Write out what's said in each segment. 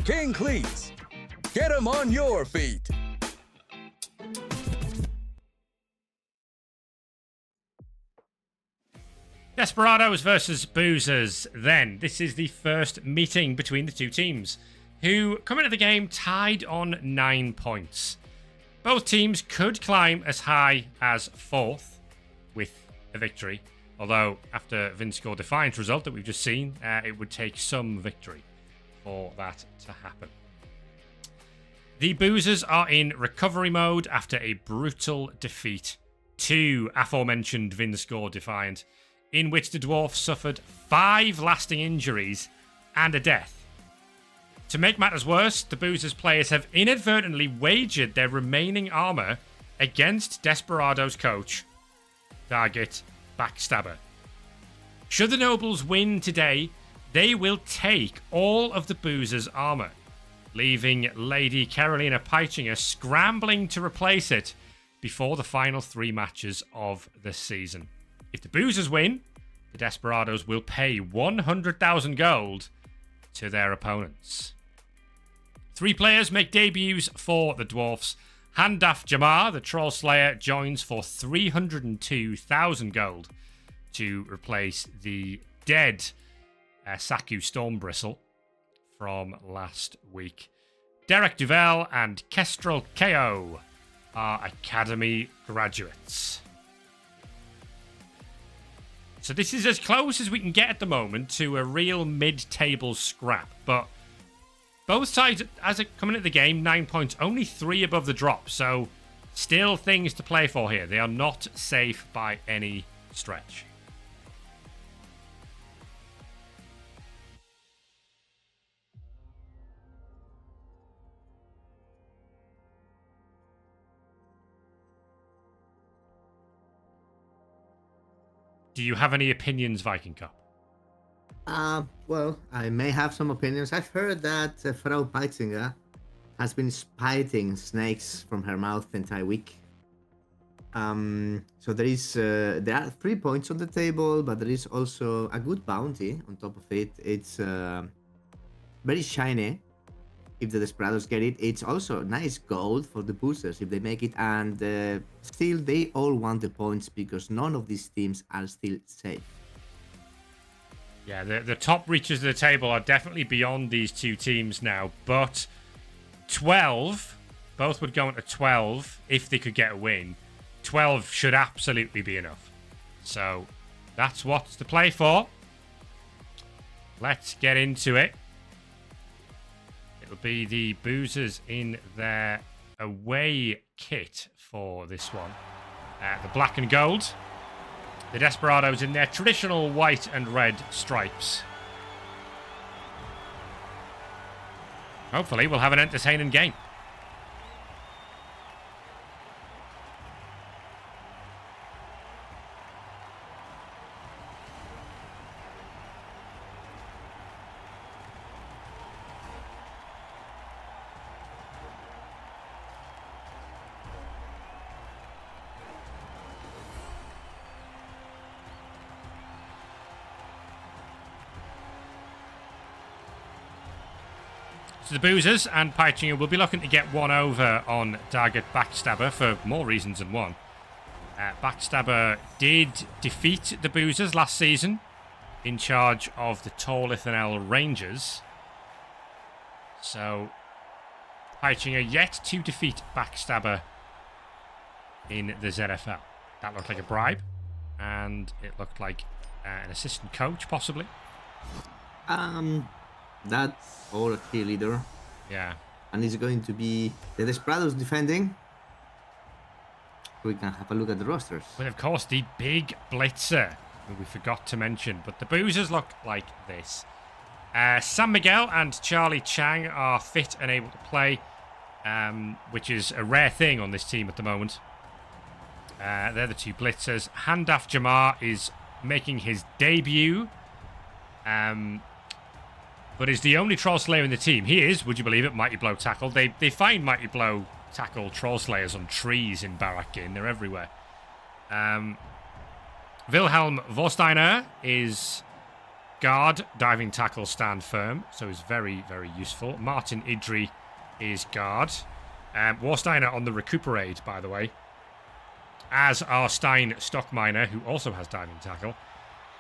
King Cleats. Get 'em on your feet. Desperados versus Boozers then. This is the first meeting between the two teams, who come into the game tied on 9 points. Both teams could climb as high as 4th with a victory, although after Vince scored Defiant's result that we've just seen, it would take some victory for that to happen. The Boozers are in recovery mode after a brutal defeat to aforementioned Vince scored Defiant, in which the Dwarfs suffered 5 lasting injuries and a death. To make matters worse, the Boozers players have inadvertently wagered their remaining armour against Desperados coach, Target Backstabber. Should the Nobles win today, they will take all of the Boozers' armour, leaving Lady Carolina Peichinger scrambling to replace it before the final 3 matches of the season. If the Boozers win, the Desperados will pay 100,000 gold to their opponents. 3 players make debuts for the Dwarfs. Handaf Jamar, the Troll Slayer, joins for 302,000 gold to replace the dead Saku Stormbristle from last week. Derek Duvel and Kestrel KO are Academy graduates. So this is as close as we can get at the moment to a real mid-table scrap. But both sides, as it coming into the game, 9 points, only 3 above the drop. So still things to play for here. They are not safe by any stretch. Do you have any opinions, Viking Cup? Well, I may have some opinions. I've heard that Frau Peitzinger has been spiting snakes from her mouth the entire week. So there are 3 points on the table, but there is also a good bounty on top of it. It's very shiny if the Desperados get it. It's also nice gold for the boosters if they make it, and still they all want the points because none of these teams are still safe. Yeah, the top reaches of the table are definitely beyond these two teams now, but 12, both would go into 12 if they could get a win. 12 should absolutely be enough. So that's what's to play for. Let's get into it. It'll be the Boozers in their away kit for this one. The black and gold. The Desperados in their traditional white and red stripes. Hopefully we'll have an entertaining game. So the Boozers and Peichinger will be looking to get one over on Target Backstabber for more reasons than one. Backstabber did defeat the Boozers last season in charge of the Tor Lithanel Rangers. So Peichinger yet to defeat Backstabber in the ZFL. That looked like a bribe, and it looked like an assistant coach, possibly. That's all a cheerleader. Yeah. And it's going to be the Desperados defending. We can have a look at the rosters. But of course, the big blitzer, who we forgot to mention. But the Boozers look like this. San Miguel and Charlie Chang are fit and able to play, which is a rare thing on this team at the moment. They're the two blitzers. Handaf Jamar is making his debut. But is the only Troll Slayer in the team. He is, would you believe it, Mighty Blow Tackle. They find Mighty Blow Tackle Troll Slayers on trees in Barak Ginn. They're everywhere. Wilhelm Vorsteiner is guard, diving tackle, stand firm. So he's very, very useful. Martin Idri is guard. Warsteiner on the recuperate, by the way. As are Stein Stockminer, who also has diving tackle.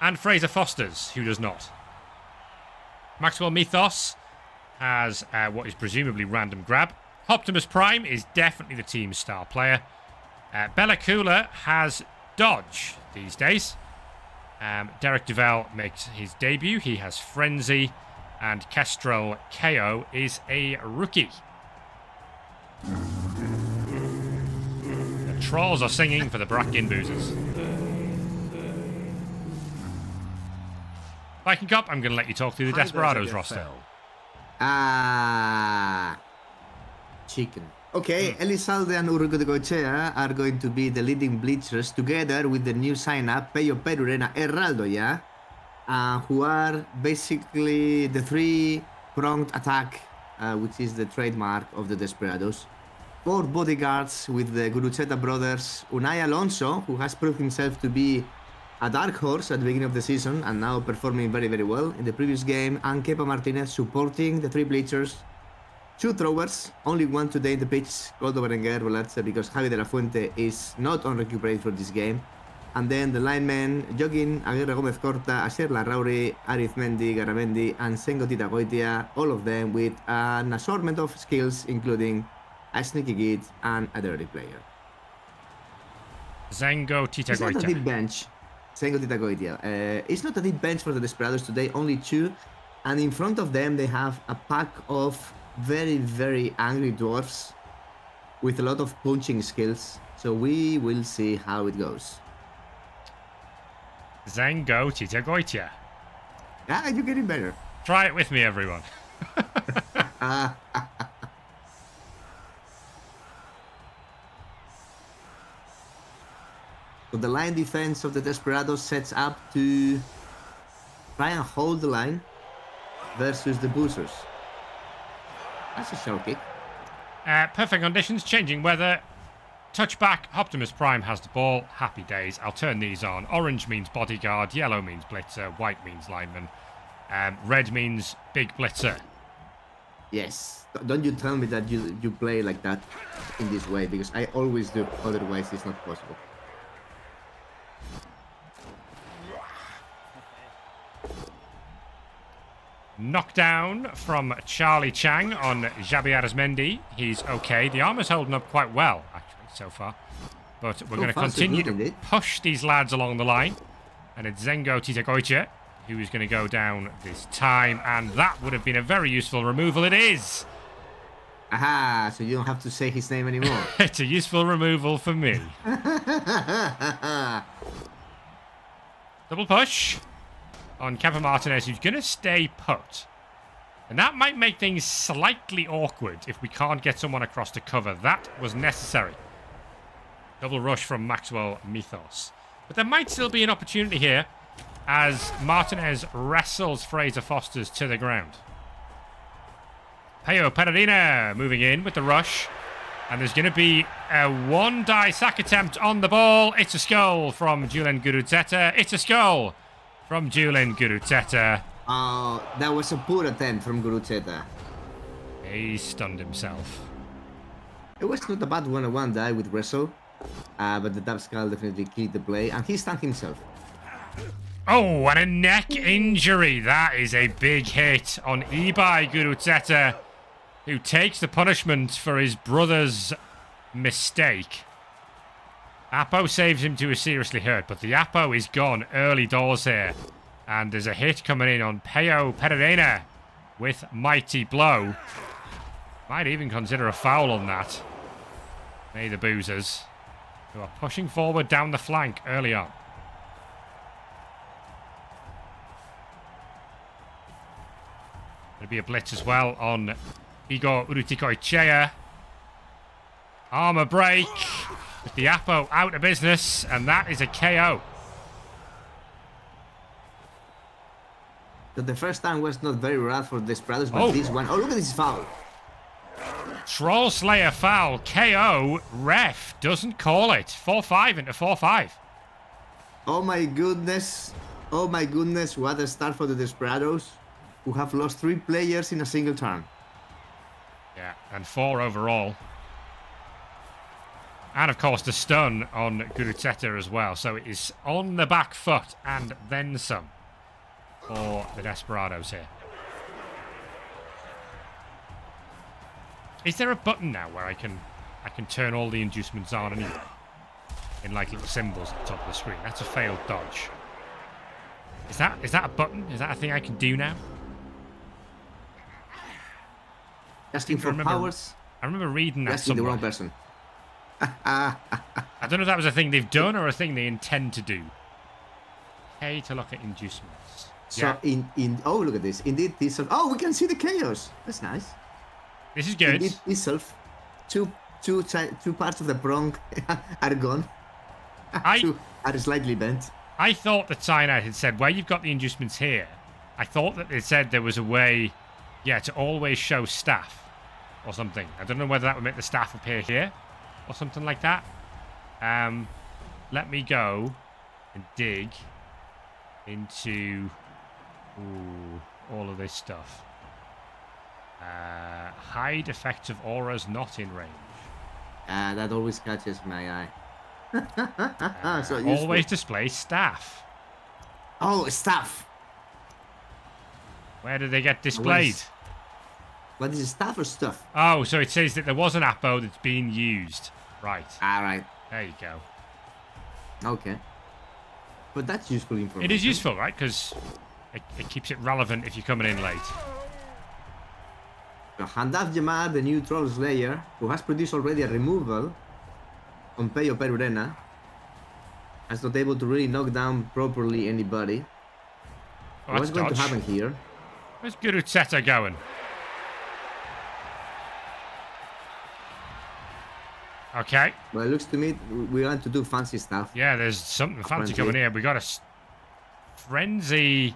And Fraser Fosters, who does not. Maxwell Mythos has what is presumably random grab. Optimus Prime is definitely the team's star player. Bella Cooler has dodge these days. Derek Duval makes his debut. He has Frenzy. And Kestrel KO is a rookie. The trolls are singing for the Barak Ginn Boozers. Viking Cup, I'm going to let you talk through the Desperados roster. Chicken. Okay, Elizalde and Urrucotecoechea are going to be the leading blitzers together with the new sign-up, Peyo Perurena Heraldo, who are basically the three-pronged attack, which is the trademark of the Desperados. 4 bodyguards with the Guruceta brothers, Unai Alonso, who has proved himself to be a dark horse at the beginning of the season and now performing very, very well in the previous game, and Kepa Martinez supporting the 3 bleachers. 2 throwers, only 1 today in the pitch, Goldo Berenguer, Rolatze, because Javi de la Fuente is not on recuperate for this game. And then the linemen, Joaquin Aguirre Gomez Corta, Asher Larrauri, Arizmendi, Garamendi, and Sengo Tita Goitia, all of them with an assortment of skills, including a sneaky git and a dirty player. Zengo Tita It's not a Goitia. deep bench. Sengo Tita Goitia. It's not a deep bench for the Desperados today, only 2. And in front of them, they have a pack of very, very angry dwarfs with a lot of punching skills. So we will see how it goes. Zengo Tita Goitia. Ah, you're getting better. Try it with me, everyone. So the line defense of the Desperados sets up to try and hold the line versus the Boozers. That's a shell kick. Perfect conditions, changing weather. Touchback, Optimus Prime has the ball. Happy days. I'll turn these on. Orange means bodyguard, yellow means blitzer, white means lineman, red means big blitzer. Yes. Don't you tell me that you play like that in this way, because I always do. Otherwise, it's not possible. Knockdown from Charlie Chang on Javier Arizmendi. He's okay. The armor's holding up quite well, actually, so far. But we're going to continue to push these lads along the line. And it's Zengo Tita Goitia who is going to go down this time. And that would have been a very useful removal. It is! Aha, so you don't have to say his name anymore. It's a useful removal for me. Double push on Kepa Martinez, who's going to stay put. And that might make things slightly awkward if we can't get someone across to cover. That was necessary. Double rush from Maxwell Mythos. But there might still be an opportunity here as Martinez wrestles Fraser Fosters to the ground. Peyo Perurena moving in with the rush. And there's going to be a 1-die sack attempt on the ball. It's a skull from Julen Guruceta. It's a skull from Julen Guruceta. Oh, that was a poor attempt from Guruceta. He stunned himself. It was not a bad 1-on-1 die with wrestle, but the dab skull definitely killed the play, and he stunned himself. Oh, and a neck injury. That is a big hit on Ibai Guruceta, who takes the punishment for his brother's mistake. Apo saves him to a seriously hurt, but the Apo is gone early doors here. And there's a hit coming in on Peyo Perurena with mighty blow. Might even consider a foul on that. May the Boozers, who are pushing forward down the flank early on. There'll be a blitz as well on Igor Urrucoetxea. Armor break with the Apo out of business, and that is a KO. So the first time was not very rad for the Desperados, but this one... Oh, look at this foul. Troll Slayer foul. KO. Ref doesn't call it. 4-5 into 4-5. Oh my goodness. Oh my goodness, what a start for the Desperados, who have lost 3 players in a single turn. Yeah, and 4 overall. And of course the stun on Gurutzeta as well. So it is on the back foot and then some for the Desperados here. Is there a button now where I can turn all the inducements on anyway? In like little symbols at the top of the screen. That's a failed dodge. Is that a button? Is that a thing I can do now? Asking for powers. I remember reading that Asking somewhere. the wrong person. I don't know if that was a thing they've done or a thing they intend to do. Okay, to look at inducements. So yeah. oh, look at this. Indeed, this. Oh, we can see the chaos. That's nice. This is good. Indeed, itself. Two parts of the prong are gone. Two are slightly bent. I thought that Cyanide had said, where you've got the inducements here, I thought that it said there was a way, to always show staff or something. I don't know whether that would make the staff appear here or something like that. Let me go and dig into all of this stuff. Hide effective auras not in range. That always catches my eye. So always display staff. Oh, staff. Where do they get displayed? What is it, staff or stuff? Oh, so it says that there was an Apo that's being used. Right. Right. There you go. Okay. But that's useful information. It is useful, right? Because it keeps it relevant if you're coming in late. So Handaf Jamar, the new Troll Slayer, who has produced already a removal on Peyo Perurena, has not able to really knock down properly anybody. Oh, What's going to happen here? Where's Gurutzeta going? Okay. Well, it looks to me we want to do fancy stuff. Yeah, there's something fancy coming here. We got a frenzy.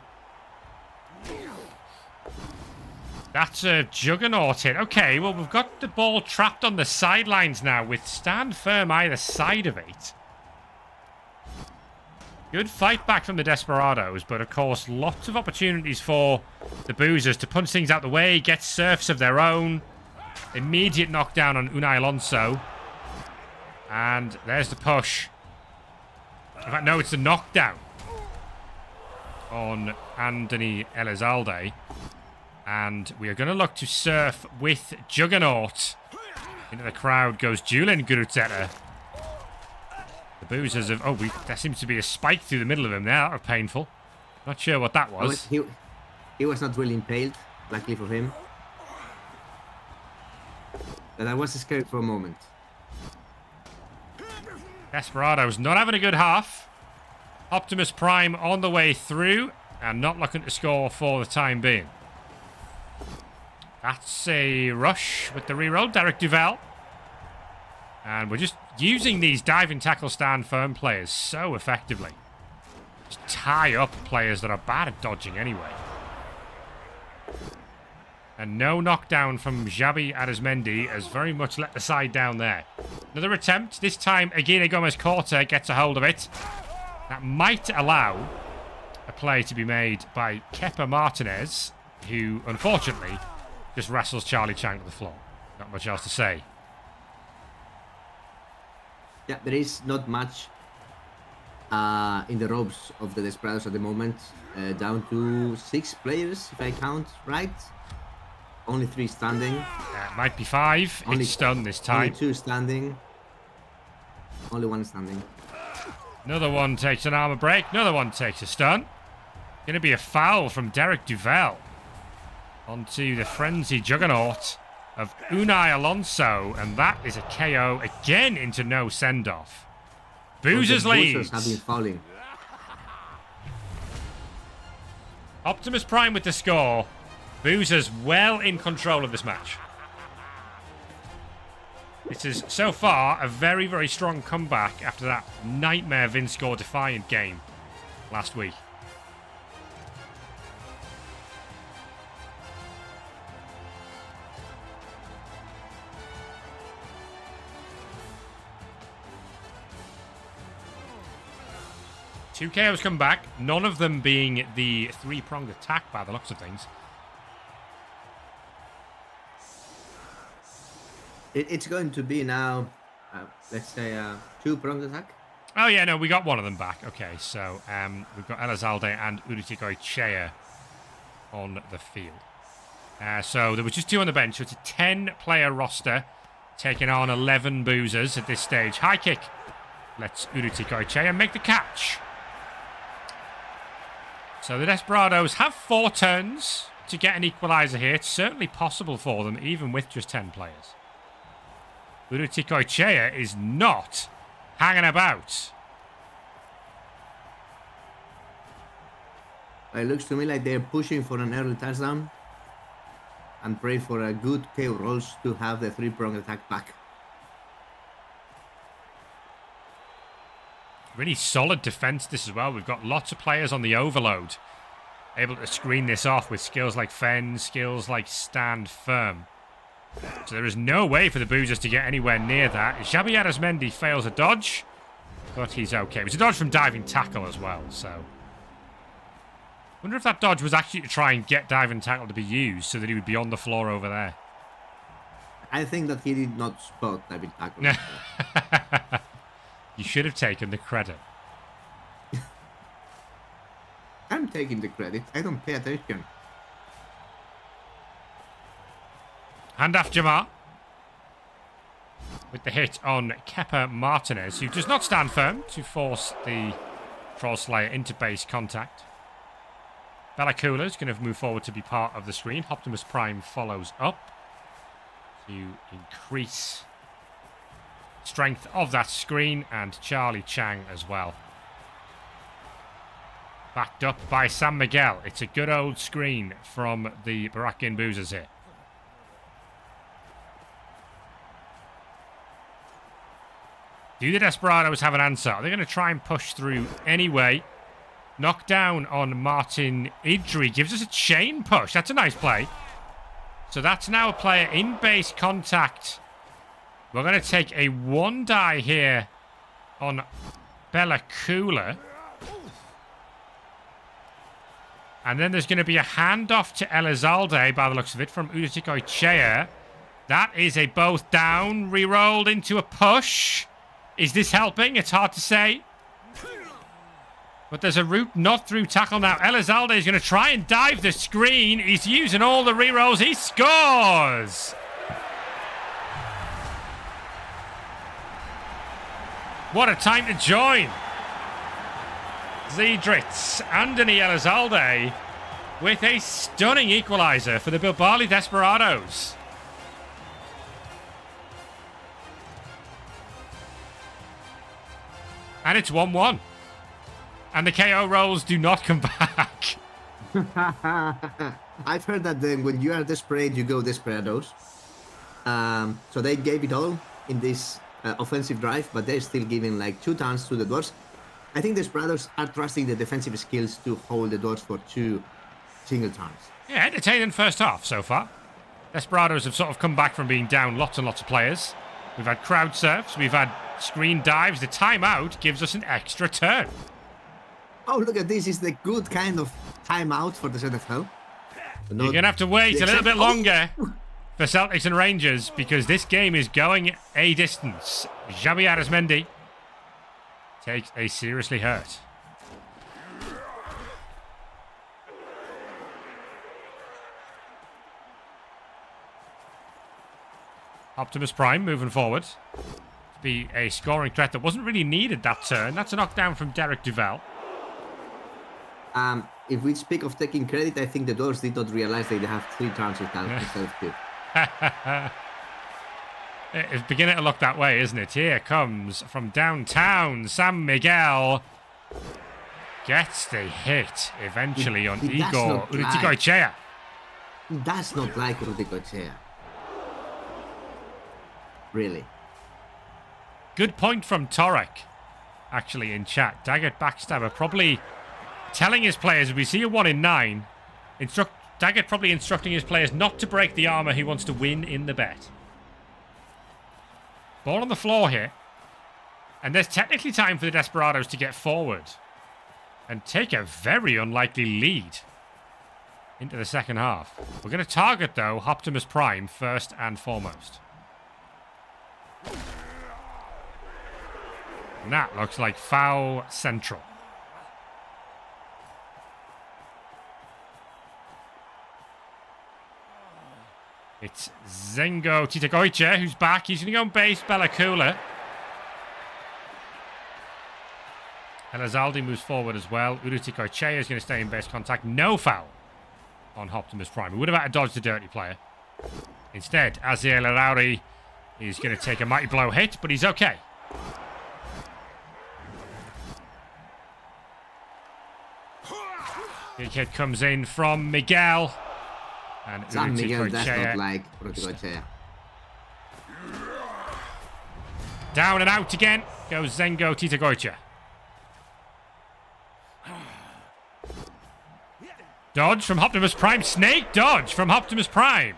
That's a juggernaut hit. Okay, well, we've got the ball trapped on the sidelines now with stand firm either side of it. Good fight back from the Desperados, but of course, lots of opportunities for the Boozers to punch things out the way, get surfs of their own. Immediate knockdown on Unai Alonso. And there's the push. In fact, no, it's the knockdown on Anthony Elizalde. And we are going to look to surf with Juggernaut. Into the crowd goes Julian Gurutzeta. The Boozers have... Oh, there seems to be a spike through the middle of him there. That was painful. Not sure what that was. He was not really impaled, luckily for him. But I was scared for a moment. Desperados not having a good half. Optimus Prime on the way through and not looking to score for the time being. That's a rush with the reroll. Derek Duval. And we're just using these diving tackle stand firm players so effectively. Just tie up players that are bad at dodging anyway. And no knockdown from Xabi Arizmendi has very much let the side down there. Another attempt. This time, Aguirre Gomez-Corta gets a hold of it. That might allow a play to be made by Kepa Martinez, who, unfortunately, just wrestles Charlie Chang to the floor. Not much else to say. Yeah, there is not much in the ropes of the Desperados at the moment. Down to 6 players, if I count right. Only 3 standing. It might be 5. Only, it's stunned this time. Only 2 standing. Only 1 standing. Another one takes an armor break. Another one takes a stun. Going to be a foul from Derek Duval. Onto the frenzy juggernaut of Unai Alonso. And that is a KO again into no send-off. Boozers leads. Have been fouling. Optimus Prime with the score. Boozers well in control of this match. This is, so far, a very, very strong comeback after that nightmare Vinscore Defiant game last week. 2 KOs come back, none of them being the 3-pronged attack by the looks of things. It's going to be now, let's say, a 2-pronged attack. Oh, yeah, no, we got one of them back. Okay, so we've got Elizalde and Uruticoechea on the field. So there was just 2 on the bench, so it's a 10-player roster taking on 11 Boozers at this stage. High kick. Let's Uruticoechea make the catch. So the Desperados have 4 turns to get an equaliser here. It's certainly possible for them, even with just 10 players. Uruticoechea is not hanging about. It looks to me like they're pushing for an early touchdown and pray for a good KO rolls to have the 3-pronged attack back. Really solid defense this as well. We've got lots of players on the overload, able to screen this off with skills like fend, skills like stand firm. So there is no way for the Boozers to get anywhere near that. Xabi Arizmendi fails a dodge, but he's okay. It was a dodge from diving tackle as well, so... wonder if that dodge was actually to try and get diving tackle to be used so that he would be on the floor over there. I think that he did not spot diving tackle. You should have taken the credit. I'm taking the credit. I don't pay attention. Handoff Jamar. With the hit on Kepa Martinez, who does not stand firm to force the Troll Slayer into base contact. Bellacula is going to move forward to be part of the screen. Optimus Prime follows up to increase strength of that screen, and Charlie Chang as well. Backed up by San Miguel. It's a good old screen from the Barak Ginn Boozers here. Do the Desperados have an answer? Are they going to try and push through anyway? Knockdown on Martin Idri gives us a chain push. That's a nice play. So that's now a player in base contact. We're going to take a 1-die here on Bellacula. And then there's going to be a handoff to Elizalde by the looks of it from Uruticoechea. That is a both down, re-rolled into a push. Is this helping? It's hard to say. But there's a route not through tackle now. Elizalde is going to try and dive the screen. He's using all the re-rolls. He scores! What a time to join. Zedritz, Anthony Elizalde with a stunning equaliser for the Bilbali Desperados. And it's 1-1. And the KO rolls do not come back. I've heard that when you are desperate, you go Desperados. So they gave it all in this offensive drive, but they're still giving like 2 turns to the Dwarves. I think Desperados are trusting the defensive skills to hold the Dwarves for 2 single turns. Yeah, entertaining first half so far. Desperados have sort of come back from being down lots and lots of players. We've had crowd surfs, we've had screen dives. The timeout gives us an extra turn. Oh, look at this. It's the good kind of timeout for the ZFL. You're going to have to wait a little bit longer for Celtics and Rangers because this game is going a distance. Xabi Arizmendi takes a seriously hurt. Optimus Prime moving forward to be a scoring threat that wasn't really needed that turn. That's a knockdown from Derek Duval. If we speak of taking credit, I think the Dwarves did not realize they have 3 turns instead of 2. It's beginning to look that way, isn't it? Here comes from downtown, San Miguel. Gets the hit eventually on Igor Uruticoechea. He does not like Uruticoechea. Really. Good point from Torek, actually, in chat. Daggett Backstabber probably telling his players, if we see a 1 in 9, Daggett probably instructing his players not to break the armor he wants to win in the bet. Ball on the floor here. And there's technically time for the Desperados to get forward. and take a very unlikely lead into the second half. We're going to target, though, Optimus Prime first and foremost. And that looks like foul central. It's Zengo Titagoiche who's back. He's going to go on base. Belakula. Elizalde moves forward as well. Urutikoiche is going to stay in base contact. No foul on Optimus Prime. We would have had to dodge the dirty player. Instead, Aziel Arauri is going to take a mighty blow hit, but he's okay. Big hit comes in from Miguel. And Miguel does not like Urutikoiche. Down and out again goes Zengo Titagoiche. Dodge from Optimus Prime. Snake dodge from Optimus Prime.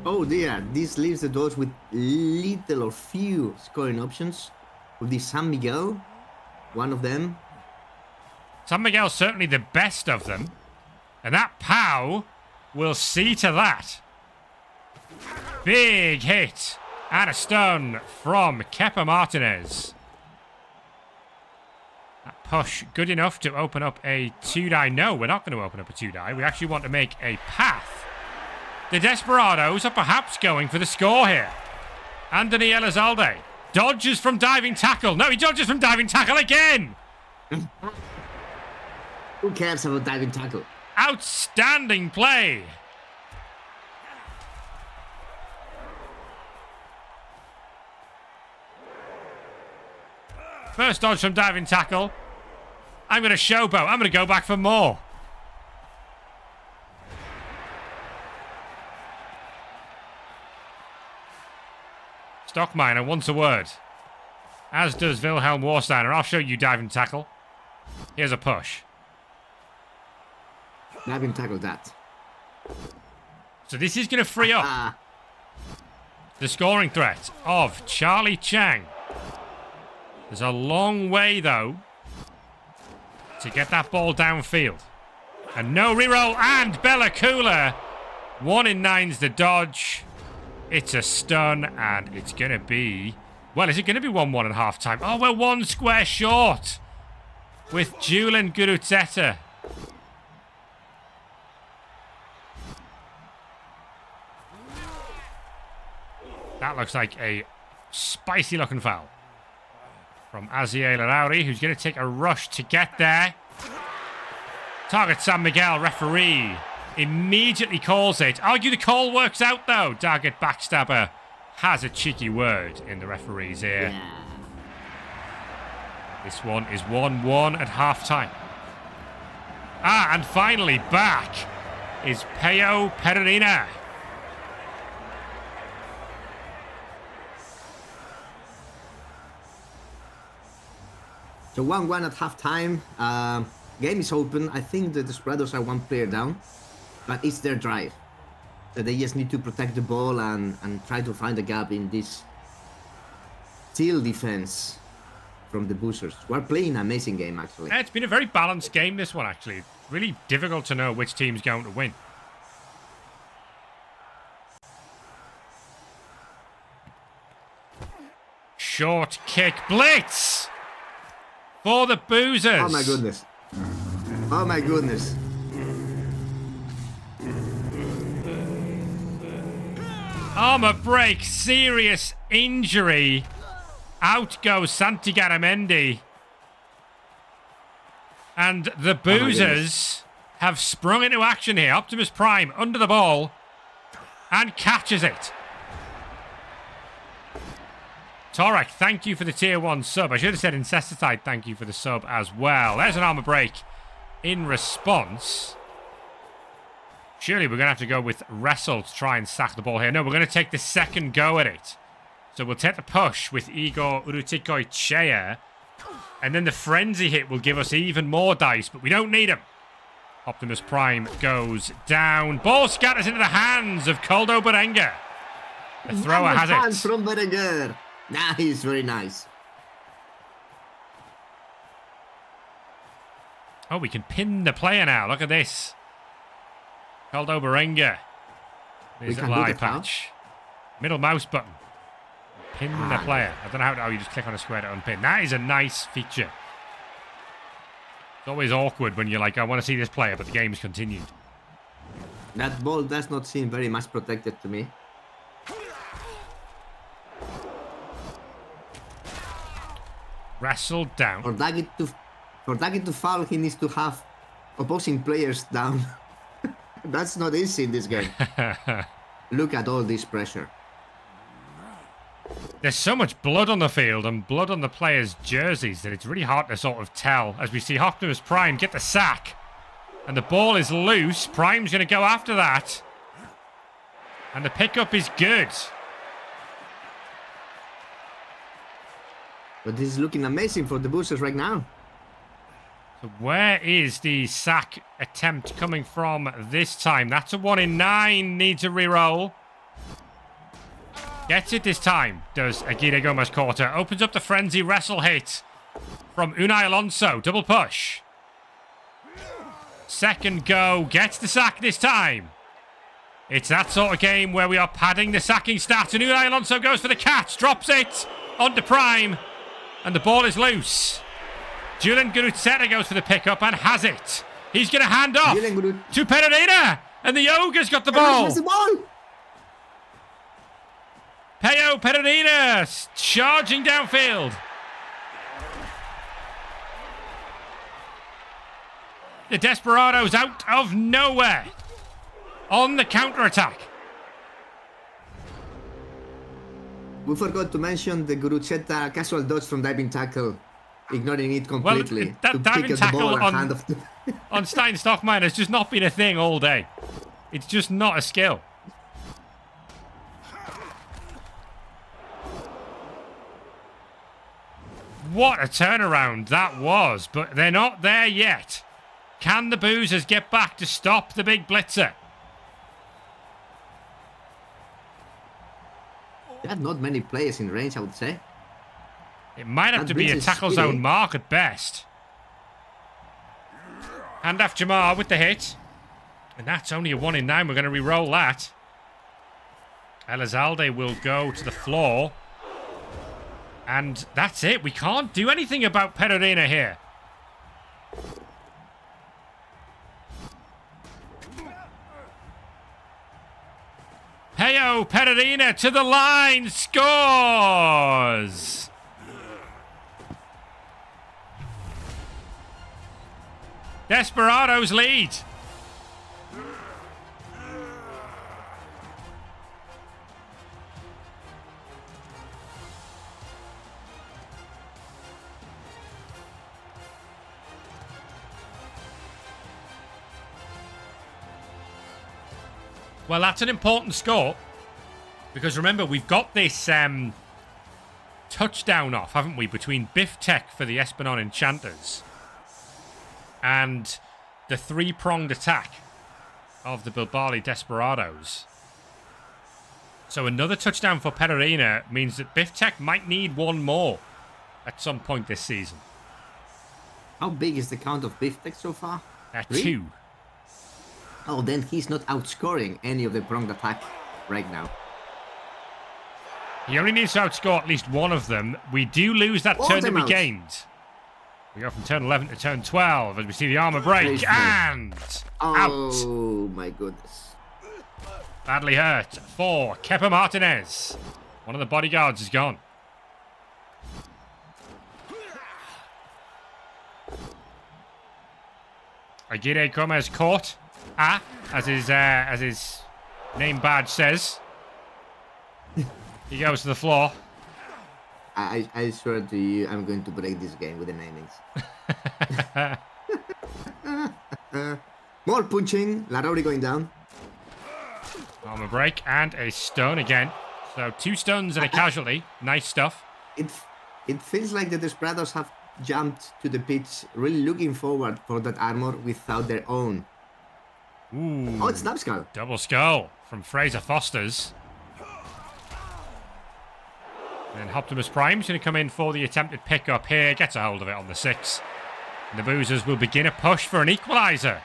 Oh dear, this leaves the doors with little or few scoring options. With this San Miguel, one of them. San Miguel's certainly the best of them. And that POW will see to that. Big hit and a stun from Kepa Martinez. That push good enough to open up a 2-die. No, we're not going to open up a 2-die. We actually want to make a path. The Desperados are perhaps going for the score here. Anthony Elizalde dodges from diving tackle. No, he dodges from diving tackle again. Who cares about diving tackle? Outstanding play. First dodge from diving tackle. I'm going to showboat. I'm going to go back for more. Stockminer wants a word. As does Wilhelm Warsteiner. I'll show you diving tackle. Here's a push. Diving tackle that. So this is going to free up the scoring threat of Charlie Chang. There's a long way, though, to get that ball downfield. And no reroll, and Belakula. 1 in 9's the dodge. It's a stun, and it's going to be... Well, is it going to be 1-1 at half-time? Oh, we're 1 square short with Julian Guruzeta. That looks like a spicy-looking foul from Aziel Arauri, who's going to take a rush to get there. Target San Miguel, referee immediately calls it. Argue the call works out, though. Target backstabber has a cheeky word in the referee's ear. Yeah. This one is 1-1 at half-time. And finally back is Peo Pereira. So 1-1 at half-time. Game is open. I think the Desperados are 1 player down, but it's their drive. So they just need to protect the ball and try to find a gap in this steel defense from the Boozers. We're playing an amazing game, actually. It's been a very balanced game, this one, actually. Really difficult to know which team's going to win. Short kick blitz for the Boozers. Oh my goodness. Oh my goodness. Armour break, serious injury. Out goes Santi Garamendi. And the Boozers have sprung into action here. Optimus Prime under the ball and catches it. Torek, thank you for the tier 1 sub. I should have said Incesticide, thank you for the sub as well. There's an armour break in response. Surely we're going to have to go with Wrestle to try and sack the ball here. No, we're going to take the second go at it. So we'll take the push with Igor Urutikoiche. And then the frenzy hit will give us even more dice, but we don't need them. Optimus Prime goes down. Ball scatters into the hands of Koldo Berenguer. The thrower has it. From Berenguer. Nice, very nice. Oh, we can pin the player now. Look at this. Caldo Berenga. There's a live patch. Middle mouse button. Pin the player. I don't know how you just click on a square to unpin. That is a nice feature. It's always awkward when you're like, I want to see this player, but the game's continued. That ball does not seem very much protected to me. Wrestled down. For Daggy to foul, he needs to have opposing players down. That's not easy in this game. Look at all this pressure. There's so much blood on the field and blood on the players' jerseys that it's really hard to sort of tell. As we see Optimus Prime get the sack. And the ball is loose. Prime's going to go after that. And the pickup is good. But this is looking amazing for the Boozers right now. So where is the sack attempt coming from this time? That's a 1 in 9. Needs a re-roll. Gets it this time, does Aguirre Gomez Corta. Opens up the frenzy wrestle hit from Unai Alonso. Double push. Second go. Gets the sack this time. It's that sort of game where we are padding the sacking stats. And Unai Alonso goes for the catch. Drops it onto Prime. And the ball is loose. Julian Gurutzeta goes for the pickup and has it. He's going to hand off to Pereira. And the Ogre's got the ball. Peyo Pereira charging downfield. The Desperados out of nowhere on the counter-attack. We forgot to mention the Gurutzeta casual dodge from diving tackle, ignoring it completely. Well, that diving tackle on Stein Stockmine has just not been a thing all day. It's just not a skill. What a turnaround that was, but they're not there yet. Can the Boozers get back to stop the big blitzer? They have not many players in range, I would say. It might have to be a tackle zone mark at best. Hand off Jamar with the hit. And that's only a 1 in 9. We're going to re-roll that. Elizalde will go to the floor. And that's it. We can't do anything about Pereira here. Peyo Pereira to the line. Scores! Desperados lead. Well, that's an important score. Because remember, we've got this touchdown off, haven't we? Between Biff Tech for the Espinal Enchanters and the three-pronged attack of the Bilbali Desperados. So another touchdown for Pereira means that Biff Tech might need one more at some point this season. How big is the count of Biff Tech so far? 2. Oh, then he's not outscoring any of the pronged attack right now. He only needs to outscore at least one of them. We do lose that turn that we gained. We go from turn 11 to turn 12 as we see the armor break and out. Oh my goodness. Badly hurt for Kepa Martinez. One of the bodyguards is gone. Aguirre Gomez caught. As his name badge says. He goes to the floor. I swear to you, I'm going to break this game with the namings. More punching. Larori going down. Armor break and a stun again. So 2 stuns and a casualty. Nice stuff. It feels like the Desperados have jumped to the pitch, really looking forward for that armor without their own. Ooh. Oh, it's Snapskull. Double skull from Fraser Foster's. And Optimus Prime's going to come in for the attempted pickup here. Gets a hold of it on the 6. And the Boozers will begin a push for an equaliser.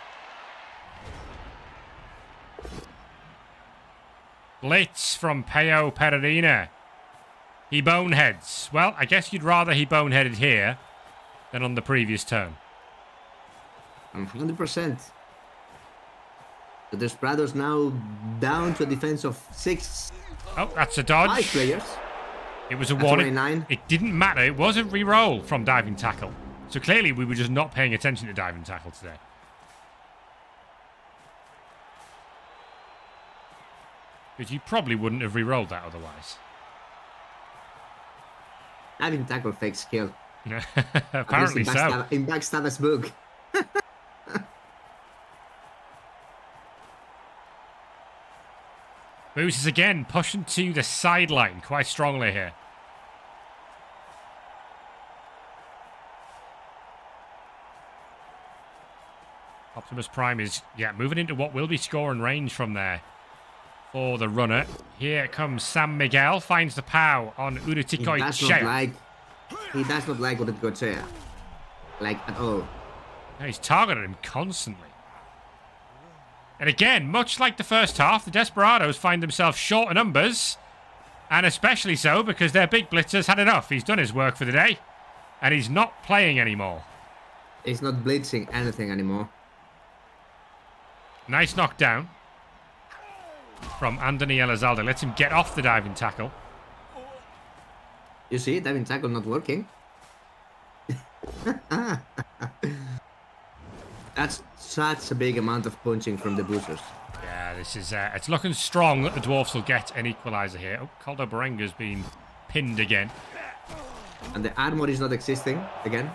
Blitz from Peo Pereira. He boneheads. Well, I guess you'd rather he boneheaded here than on the previous turn. 100%. The Desperados now down to a defense of 6. Oh, that's a dodge. 5 players. It was a That's 1. It didn't matter. It was a re-roll from diving tackle. So clearly we were just not paying attention to diving tackle today. Because you probably wouldn't have re-rolled that otherwise. Diving tackle fake skill. Apparently so. In Backstabber's book. Boozers again pushing to the sideline quite strongly here. Optimus Prime is, moving into what will be scoring range from there for the runner. Here comes Sam Miguel, finds the pow on Urutikoy Chea. He does not like Urutikoy Chea. Like, at all. Yeah, he's targeted him constantly. And again, much like the first half, the Desperados find themselves short of numbers. And especially so because their big blitzer's had enough. He's done his work for the day. And he's not playing anymore. He's not blitzing anything anymore. Nice knockdown from Anthony Elizalde. Lets him get off the diving tackle. You see, diving tackle not working. That's such a big amount of punching from the Boozers. Yeah, this is... it's looking strong that the Dwarfs will get an equaliser here. Oh, Caldo Berenga's been pinned again. And the armour is not existing again.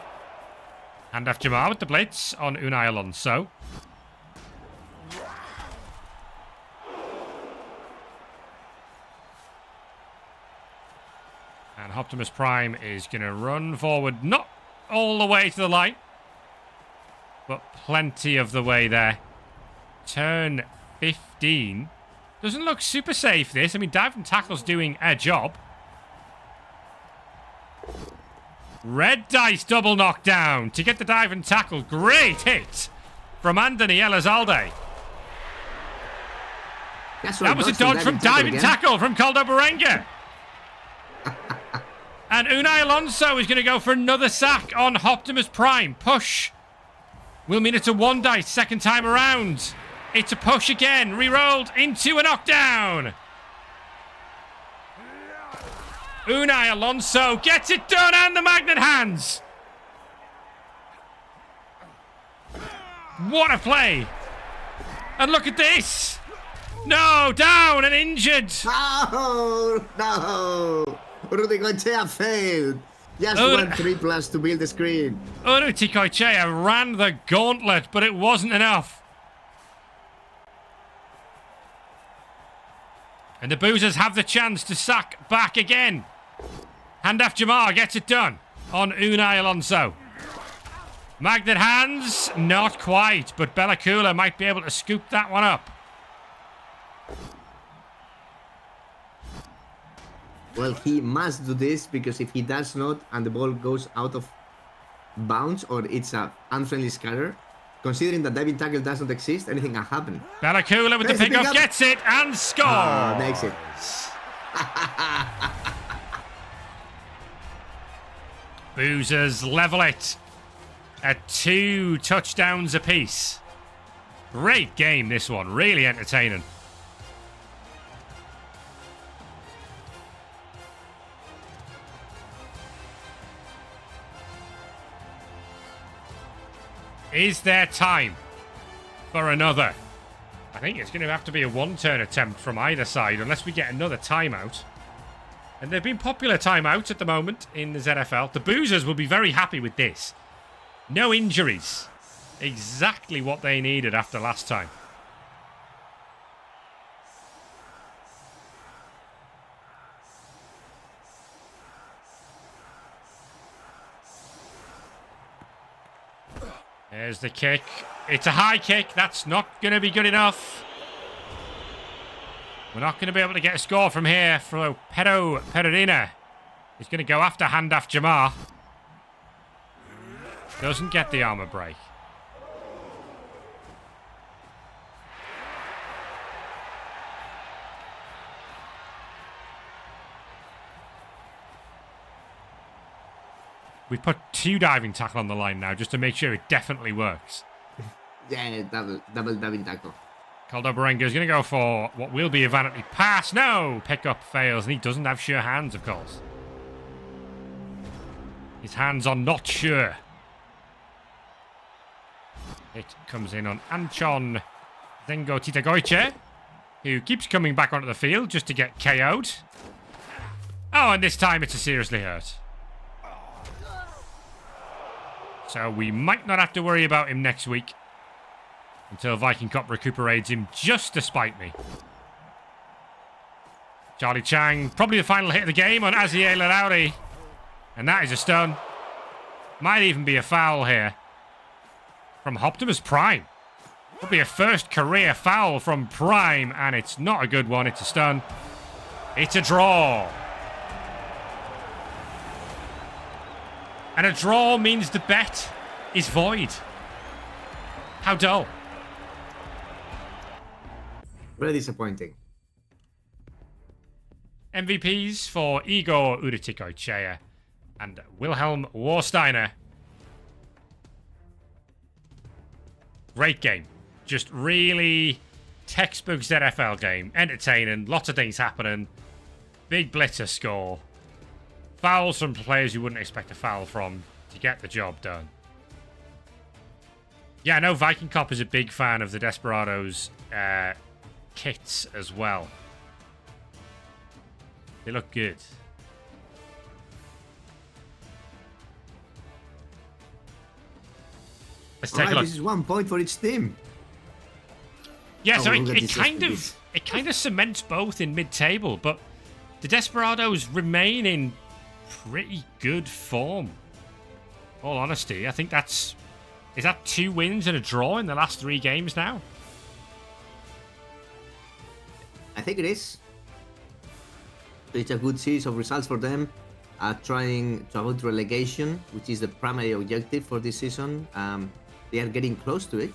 Handoff Jamar with the blitz on Unai Alonso. And Optimus Prime is going to run forward, not all the way to the line, but plenty of the way there. Turn 15. Doesn't look super safe, this. I mean, diving tackle's doing a job. Red dice double knockdown to get the diving tackle. Great hit from Anthony Elizalde. That was a dodge from diving tackle from Caldo Berenga. And Unai Alonso is going to go for another sack on Optimus Prime. Push. Will mean it's a 1 dice second time around. It's a push again. Rerolled into a knockdown. Unai Alonso gets it done and the magnet hands. What a play. And look at this. No, down and injured. Oh, no. Urutikoy Chea failed. Just 1-3+ to build the screen. Urutikoy Chea ran the gauntlet, but it wasn't enough. And the Boozers have the chance to sack back again. Handoff Jamar gets it done on Unai Alonso. Magnet hands, not quite, but Bellacula might be able to scoop that one up. Well, he must do this because if he does not and the ball goes out of bounds or it's a unfriendly scatter, considering that diving tackle does not exist, anything can happen. Bellacula with the pickup gets it and scores. Makes it. Boozers level it at 2 touchdowns apiece. Great game, this one. Really entertaining. Is there time for another? I think it's going to have to be a one-turn attempt from either side unless we get another timeout. And they've been popular timeouts at the moment in the ZFL. The Boozers will be very happy with this. No injuries. Exactly what they needed after last time. There's the kick. It's a high kick. That's not going to be good enough. We're not going to be able to get a score from here. For Pedro Pereira is going to go after Handoff Jamar. Doesn't get the armor break. We've put 2 diving tackle on the line now just to make sure it definitely works. Yeah, double diving tackle. Caldo Berengo is going to go for what will be a vanity pass. No! Pickup fails, and he doesn't have sure hands, of course. His hands are not sure. It comes in on Anchon Zengo Titagoiche, who keeps coming back onto the field just to get KO'd. Oh, and this time it's a seriously hurt. So we might not have to worry about him next week until Viking Cop recuperates him just to spite me. Charlie Chang, probably the final hit of the game on Azier Larauri. And that is a stun. Might even be a foul here. From Optimus Prime. It'll be a first career foul from Prime, and it's not a good one, it's a stun. It's a draw. And a draw means the bet is void. How dull. Very disappointing. MVPs for Igor Uretikoichea and Wilhelm Warsteiner. Great game. Just really textbook ZFL game. Entertaining. Lots of things happening. Big blitzer score. Fouls from players you wouldn't expect a foul from to get the job done. Yeah, I know Viking Cop is a big fan of the Desperados kits as well. They look good. Let's take a look. This is 1 point for each team. Yeah, so it kind of cements both in mid-table, but the Desperados remain in pretty good form. All honesty, I think is that 2 wins and a draw in the last 3 games now? I think it is. It's a good series of results for them. Trying to avoid relegation, which is the primary objective for this season. They are getting close to it.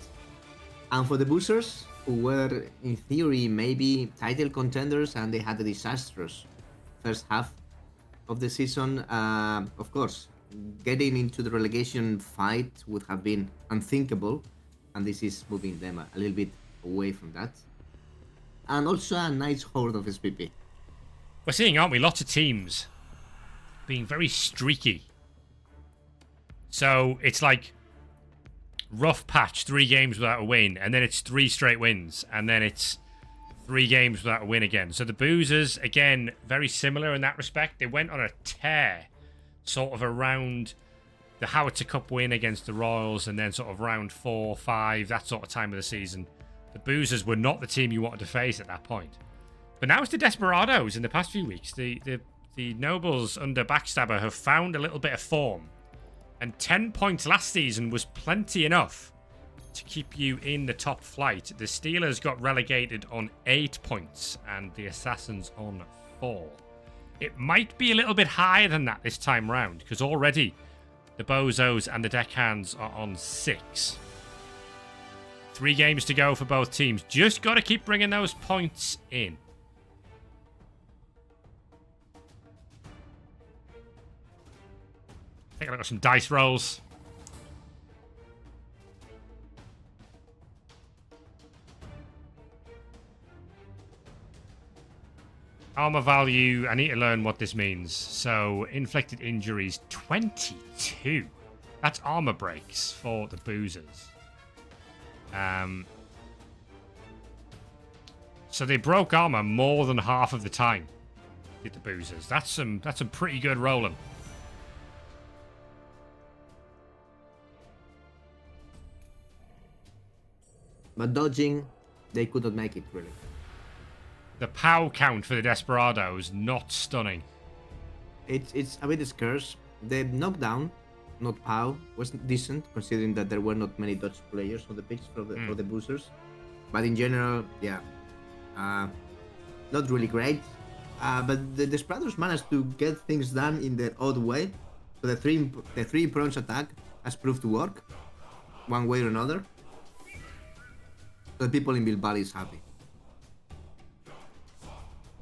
And for the Boozers, who were, in theory, maybe title contenders, and they had a disastrous first half of the season, of course, getting into the relegation fight would have been unthinkable, and this is moving them a little bit away from that. And also a nice horde of SPP. We're seeing, aren't we, lots of teams being very streaky. So it's like rough patch, 3 games without a win, and then it's 3 straight wins, and then it's 3 games without a win again. So the Boozers, again, very similar in that respect. They went on a tear sort of around the Howitzer Cup win against the Royals, and then sort of round 4, 5, that sort of time of the season. The Boozers were not the team you wanted to face at that point. But now it's the Desperados in the past few weeks. The Nobles under Backstabber have found a little bit of form. And 10 points last season was plenty enough to keep you in the top flight. The Steelers got relegated on 8 points and the Assassins on 4. It might be a little bit higher than that this time round, because already the Bozos and the Deckhands are on 6. 3 games to go for both teams. Just got to keep bringing those points in. Take a look at some dice rolls. Armor value, I need to learn what this means. So, inflicted injuries, 22. That's armor breaks for the Boozers. So they broke armor more than half of the time, did the Boozers. That's some pretty good rolling. But dodging, they could not make it, really. The POW count for the Desperados, not stunning. It's a bit scarce. The knockdown, not POW, was decent, considering that there were not many Dutch players on the pitch for the Boozers. But in general, yeah, not really great. But the Desperados managed to get things done in their odd way. So the three bronze attack has proved to work, one way or another. The people in Bilbali is happy.